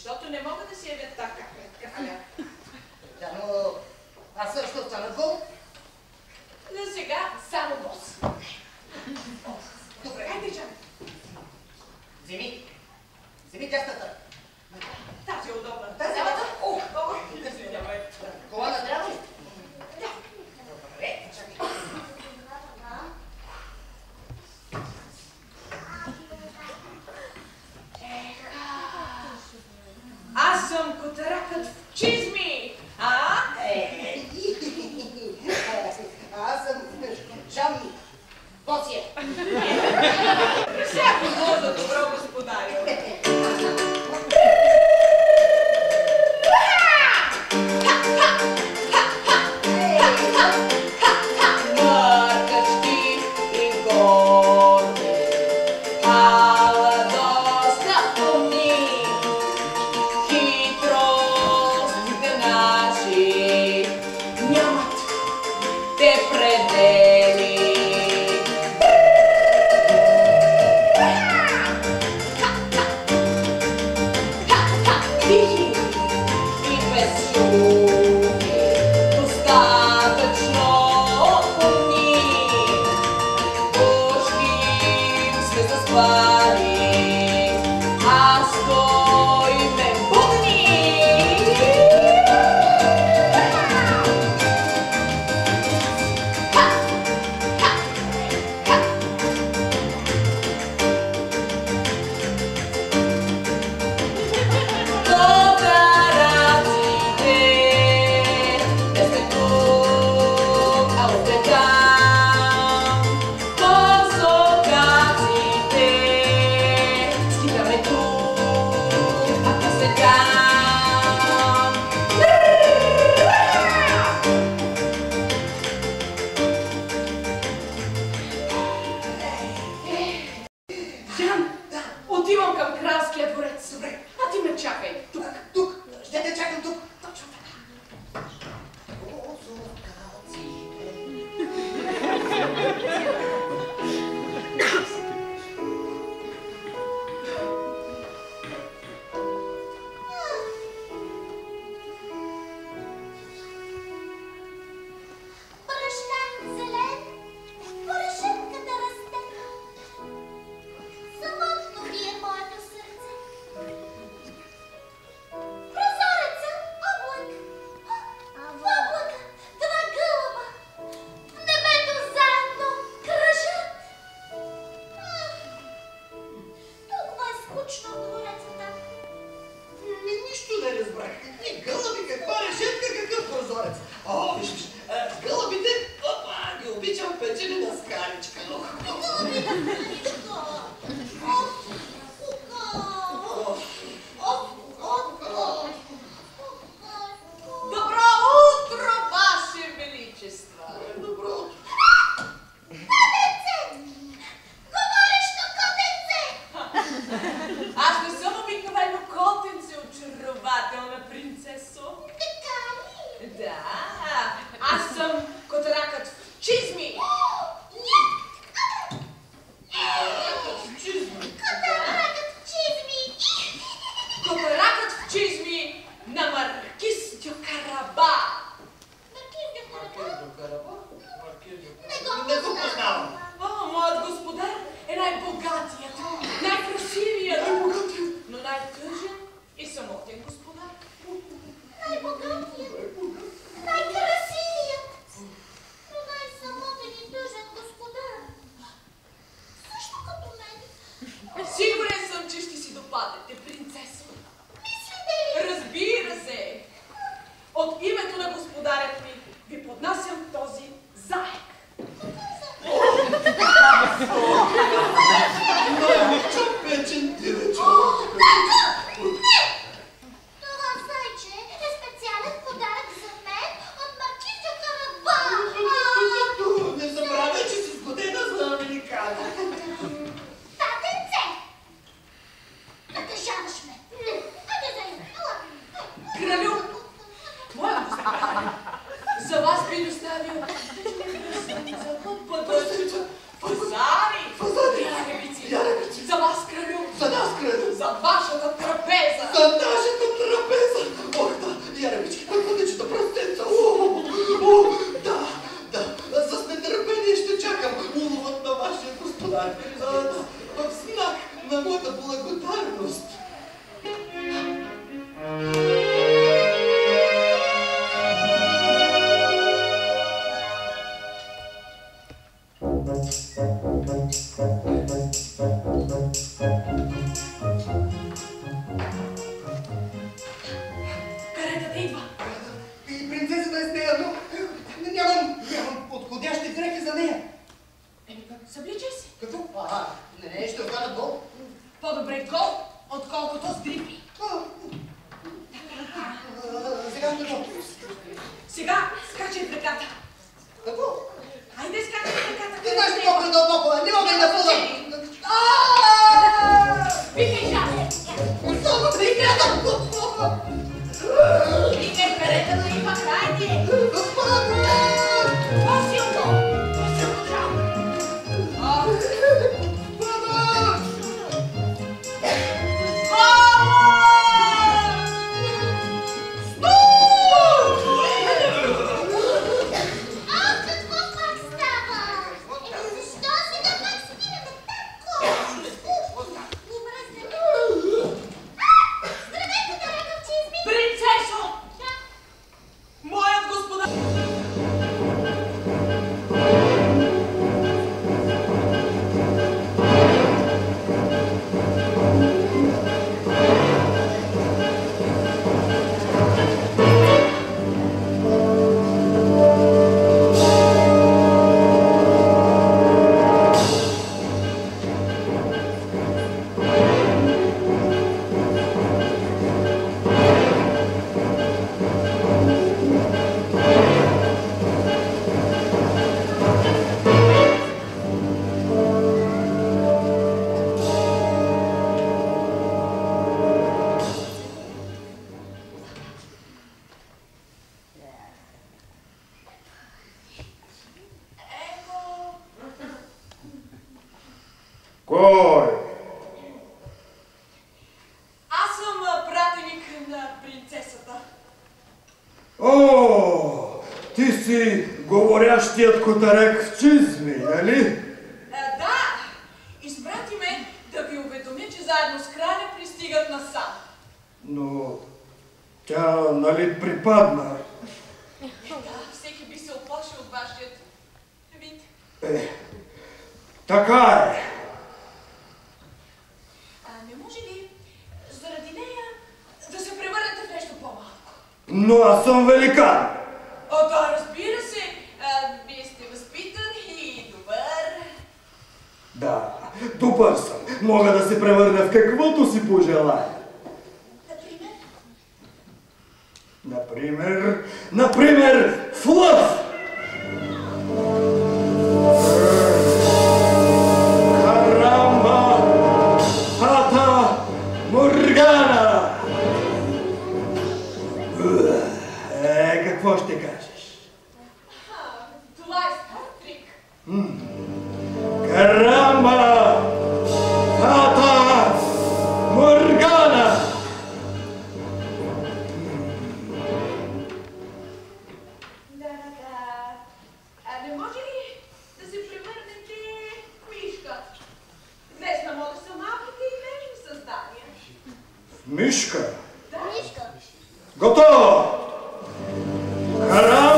защото не могат да се явят така пред краля. Да, но аз също остана гол. За сега само бос. Добре, айде, Жан. Вземи тястата. Тази е удобна. Тази е удобна? О, добре. Извинявай. Кола на трябва ли? Да. Добре, чакай. Аз съм котаракът в чизми, а? Аз съм Жан Босия. Всяко зло за добро господарю. Мъркачки и горни, ала доста умни, хитростите наши нямат те предели. Тихи и безшумни, достатъчно умни, ушки сме заспали, а стоиме будни. Отивам към кралския дворец. Добре. А ти ме чакай. Тук. Ще те чакам тук. Точно така. Бръшлян зелен, по решетката расте. Самотно бие моето сърце. Прозореца, облак. В облака два гълъба. В небето заедно кръжат. Толкова е скучно в двореца там. Нищо не разбрах. Какви гълъби, каква решетка, какъв прозорец. О, виж, гълъбите, опа, ги обичам печени на скаличка. Гълъби на краличко. Добро утро, Ваше Величество! Добро утро. Котенце! Говорещо котенце! Аз не съм обикновено котенце, очарователна принцеса. Каретата идва. И принцесата е с нея, но нямам подходящи дрехи за нея. Събличай се. Какво? Не, ще остана гол. По-добре гол, отколкото с дрипи. Сега ще го. Сега скачай в ръката. Какво? Хайде, скачай в ръката. Ти знаеш колко е дълбоко, не мога и да плувам. Викай, Жане! Особено приятел! Викай, каретата има, хайде! Господа! По-силно! По-силно, Жан! Кой? Аз съм пратеник на принцесата. О, ти си говорящият котарек в чизми, нали? Да, изпрати ме да ви уведомя, че заедно с краля пристигат насам. Но тя, нали, припадна? Да, всеки би се оплашил от вашият вид. Така е. Не може ли заради нея да се превърнете в нещо по-малко? Но аз съм великан. Да, разбира се. Вие сте възпитан и добър. Да, добър съм. Мога да се превърна в каквото си пожелая. Например, в лъв! Карамба, Фата, Моргана! Какво ще кажеш? Това е стар трик. Карамба, Фата, Моргана! Не може ли да се превърнете в мишка? Днес на мода са малките и нежни създания. Мишка? Да. Мишка. Готово! Карамба!